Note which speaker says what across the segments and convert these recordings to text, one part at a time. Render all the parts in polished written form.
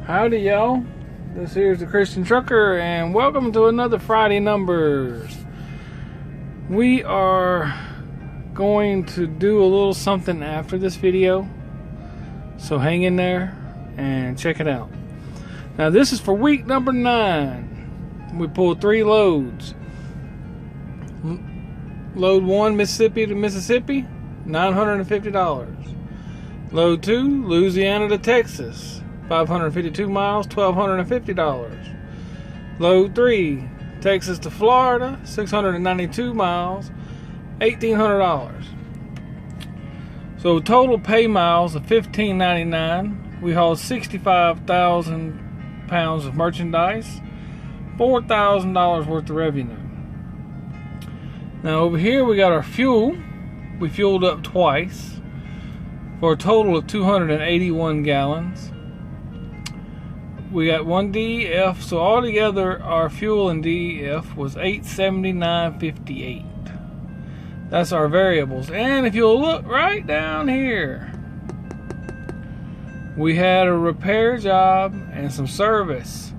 Speaker 1: Howdy y'all, this here's the Christian Trucker and welcome to another Friday Numbers. We are going to do a little something after this video, so hang in there and check it out. Now this is for week number 9. We pulled 3 loads. Load 1, Mississippi to Mississippi, $950. Load 2, Louisiana to Texas, 552 miles, $1,250. Load 3, Texas to Florida, 692 miles, $1,800. So total pay miles of $1,599. We hauled 65,000 pounds of merchandise, $4,000 worth of revenue. Now over here we got our fuel. We fueled up twice for a total of 281 gallons. We got 1 DEF, so altogether our fuel and DEF was $879.58. That's our variables. And if you'll look right down here, we had a repair job and some service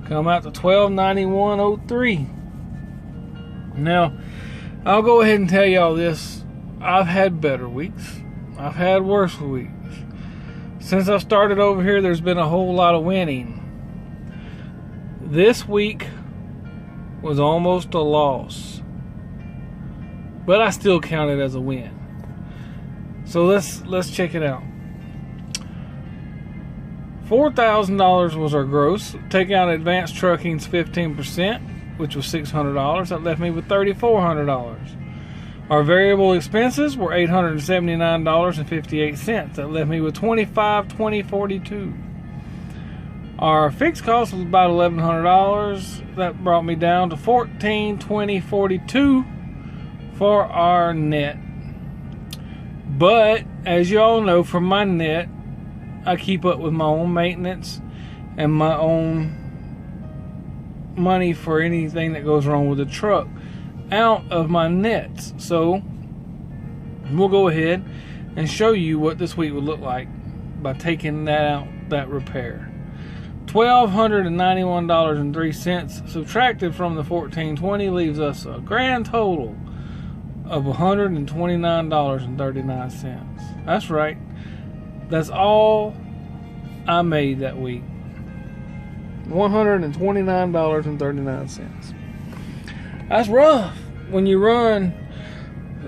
Speaker 1: come out to $1291.03. Now I'll go ahead and tell y'all this: I've had better weeks, I've had worse weeks. Since I've started over here, there's been a whole lot of winning. This week was almost a loss, but I still count it as a win. So let's check it out. $4,000 was our gross. Take out advanced trucking's 15%, which was $600. That left me with $3,400. Our variable expenses were $879.58. That left me with $2,520.42. Our fixed cost was about $1,100. That brought me down to $1,420.42 for our net. But as you all know, for my net, I keep up with my own maintenance and my own money for anything that goes wrong with the truck out of my nets. So we'll go ahead and show you what this week would look like by taking that out, that repair. $1,291.03 subtracted from the $1,420 leaves us a grand total of $129.39. That's right, that's all I made that week. $129.39. That's rough when you run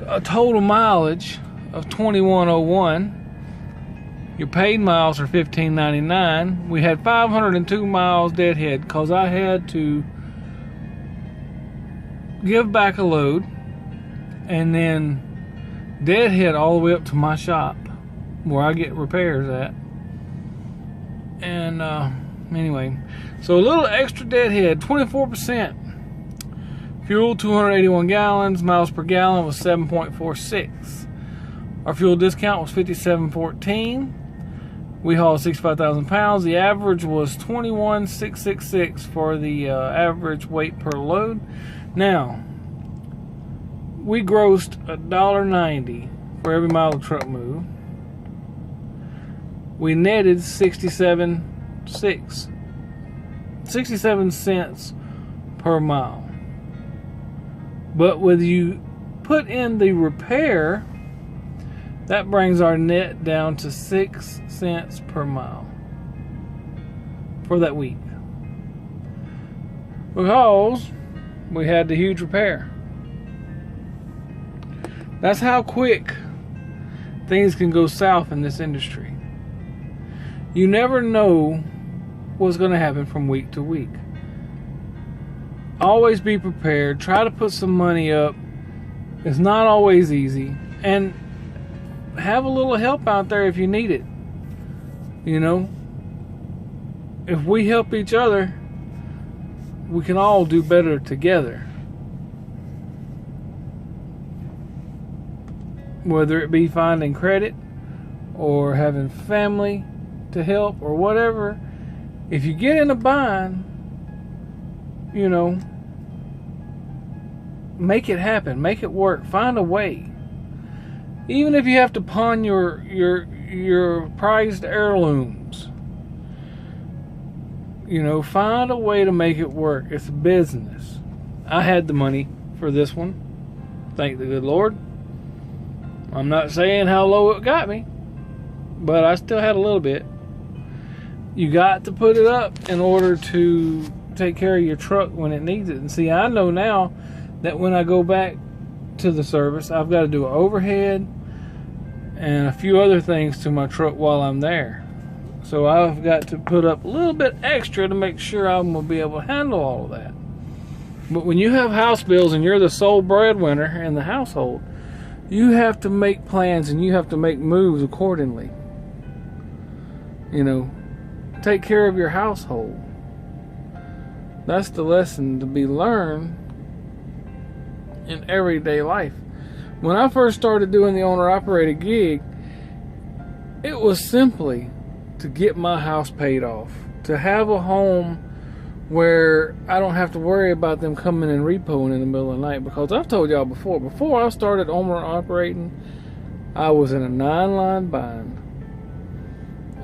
Speaker 1: a total mileage of 2101. Your paid miles are 1599. We had 502 miles deadhead because I had to give back a load and then deadhead all the way up to my shop where I get repairs at. And anyway, so a little extra deadhead, 24%. Fuel, 281 gallons. Miles per gallon was 7.46. Our fuel discount was $57.14. We hauled 65,000 pounds. The average was 21,666 for the average weight per load. Now, we grossed $1.90 for every mile the truck moved. We netted 67 cents per mile. But when you put in the repair, that brings our net down to 6 cents per mile for that week, because we had the huge repair. That's how quick things can go south in this industry. You never know what's going to happen from week to week. Always be prepared. Try to put some money up. It's not always easy. And have a little help out there if you need it. You know, if we help each other, we can all do better together. Whether it be finding credit or having family to help or whatever. If you get in a bind, you know, make it happen, make it work, find a way. Even if you have to pawn your prized heirlooms, You know, find a way to make it work. It's a business. I had the money for this one. Thank the good Lord. I'm not saying how low it got me, but I still had a little bit. You got to put it up in order to take care of your truck when it needs it. And see, I know now that when I go back to the service, I've got to do an overhead and a few other things to my truck while I'm there. So I've got to put up a little bit extra to make sure I'm going to be able to handle all of that. But when you have house bills and you're the sole breadwinner in the household, you have to make plans and you have to make moves accordingly. You know, take care of your household. That's the lesson to be learned in everyday life. When I first started doing the owner-operated gig, it was simply to get my house paid off, to have a home where I don't have to worry about them coming and repoing in the middle of the night. Because I've told y'all before I started owner-operating, I was in a 9-line bind.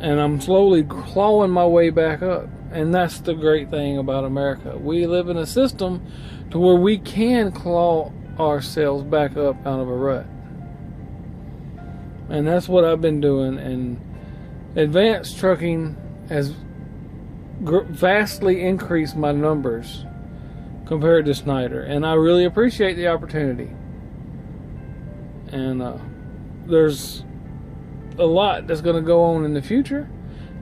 Speaker 1: And I'm slowly clawing my way back up. And that's the great thing about America. We live in a system to where we can claw ourselves back up out of a rut. And that's what I've been doing. And Advanced Trucking has vastly increased my numbers compared to Snyder. And I really appreciate the opportunity. And there's a lot that's going to go on in the future.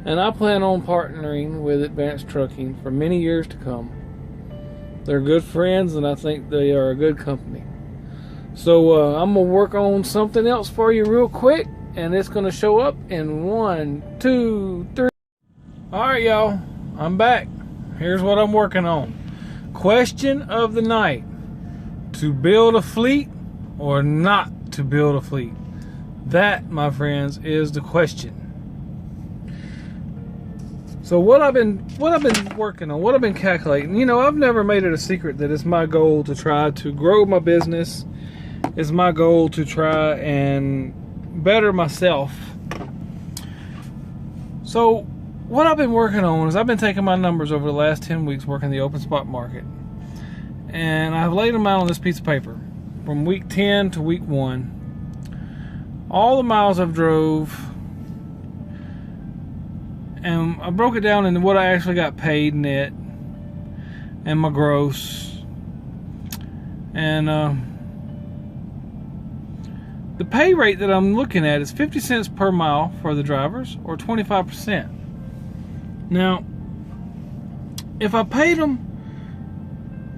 Speaker 1: And I plan on partnering with Advanced Trucking for many years to come. They're good friends, and I think they are a good company. So I'm going to work on something else for you real quick, and it's going to show up in 1, 2, 3. Alright, y'all. I'm back. Here's what I'm working on. Question of the night. To build a fleet or not to build a fleet? That, my friends, is the question. So what I've been working on, what I've been calculating, you know, I've never made it a secret that it's my goal to try to grow my business. It's my goal to try and better myself. So what I've been working on is I've been taking my numbers over the last 10 weeks working the open spot market. And I've laid them out on this piece of paper from week 10 to week 1. All the miles I've drove. And I broke it down into what I actually got paid net and my gross. And the pay rate that I'm looking at is 50 cents per mile for the drivers, or 25%. Now, if I paid them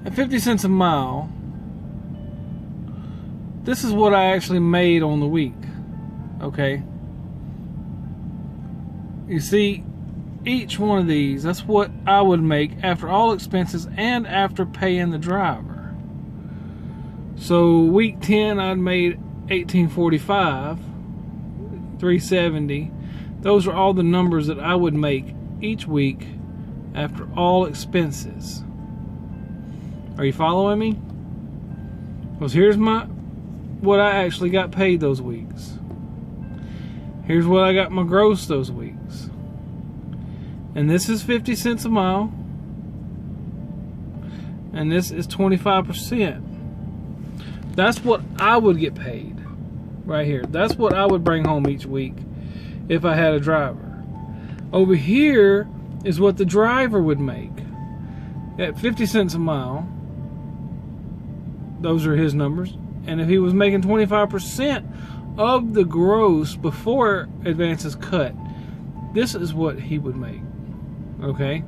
Speaker 1: at 50 cents a mile, this is what I actually made on the week. Okay? You see, each one of these, that's what I would make after all expenses and after paying the driver. So week 10 I'd made $18.45, $3.70. Those are all the numbers that I would make each week after all expenses. Are you following me? Because here's what I actually got paid those weeks. Here's what I got my gross those weeks. And this is 50 cents a mile. And this is 25%. That's what I would get paid right here. That's what I would bring home each week if I had a driver. Over here is what the driver would make. At 50 cents a mile, those are his numbers. And if he was making 25% of the gross before advances cut, this is what he would make. Okay?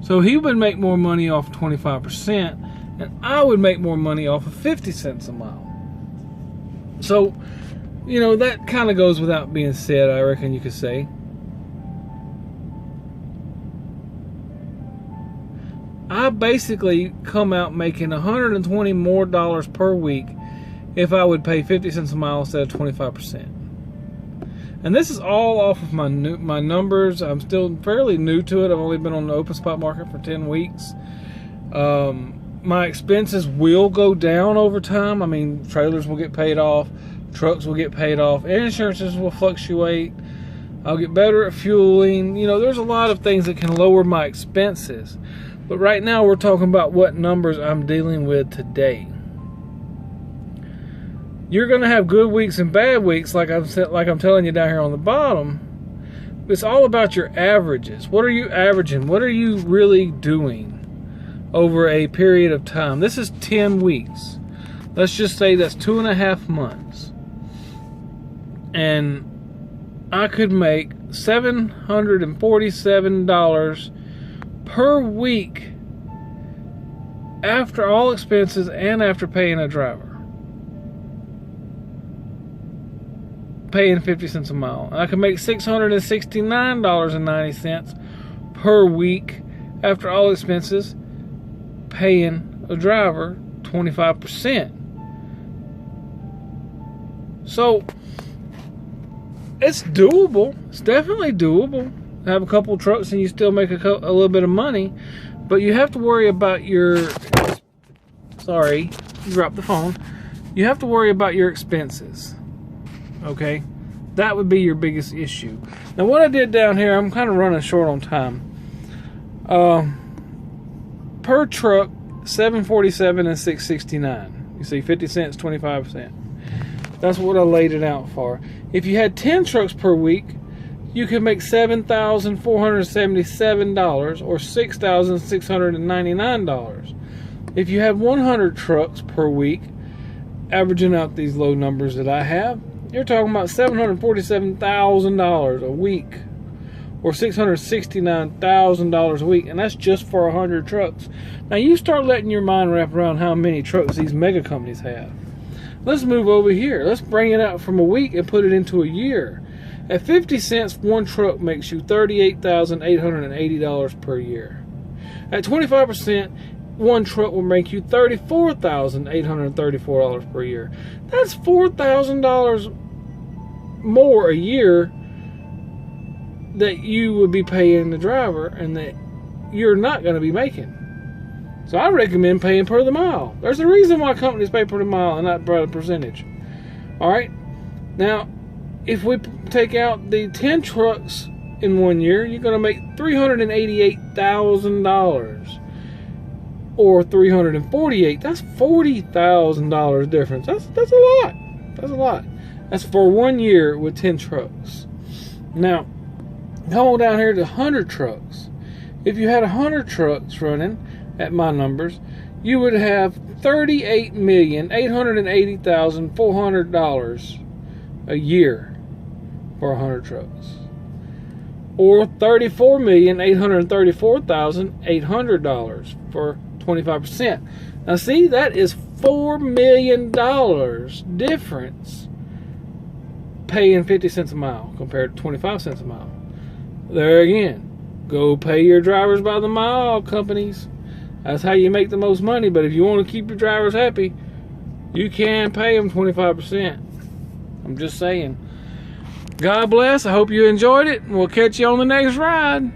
Speaker 1: So he would make more money off 25%, and I would make more money off of 50 cents a mile. So, you know, that kind of goes without being said, I reckon you could say. I basically come out making $120 more per week if I would pay 50 cents a mile instead of 25%. And this is all off of my numbers. I'm still fairly new to it. I've only been on the open spot market for 10 weeks. My expenses will go down over time. I mean, trailers will get paid off, trucks will get paid off, insurances will fluctuate. I'll get better at fueling. You know, there's a lot of things that can lower my expenses. But right now we're talking about what numbers I'm dealing with today. You're going to have good weeks and bad weeks, like I'm telling you down here on the bottom. It's all about your averages. What are you averaging? What are you really doing over a period of time? This is 10 weeks. Let's just say that's 2.5 months. And I could make $747 per week after all expenses and after paying a driver. Paying 50 cents a mile. I can make $669.90 per week after all expenses, paying a driver 25%. So it's doable. It's definitely doable. Have a couple trucks and you still make a little bit of money, but you have to worry about your, sorry, dropped the phone. You have to worry about your expenses. Okay, that would be your biggest issue. Now what I did down here, I'm kind of running short on time. Per truck, $747 and $669. You see, 50 cents, 25%. That's what I laid it out for. If you had 10 trucks per week, you could make $7,477 or $6,699. If you have 100 trucks per week, averaging out these low numbers that I have, you're talking about $747,000 a week or $669,000 a week, and that's just for 100 trucks. Now you start letting your mind wrap around how many trucks these mega companies have. Let's move over here. Let's bring it out from a week and put it into a year. At 50 cents, one truck makes you $38,880 per year. At 25%, one truck will make you $34,834 per year. That's $4,000 more a year that you would be paying the driver and that you're not going to be making. So I recommend paying per the mile. There's a reason why companies pay per the mile and not by the percentage. Alright? Now, if we take out the 10 trucks in 1 year, you're going to make $388,000 or $348,000. That's $40,000 difference. That's a lot. That's a lot. That's for 1 year with 10 trucks. Now, come on down here to 100 trucks. If you had 100 trucks running at my numbers, you would have $38,880,400 a year for 100 trucks, or $34,834,800 for 25%. Now see, that is $4 million difference paying 50 cents a mile compared to 25 cents a mile. There again, go pay your drivers by the mile, companies. That's how you make the most money. But if you want to keep your drivers happy, you can pay them 25%. I'm just saying. God bless. I hope you enjoyed it. We'll catch you on the next ride.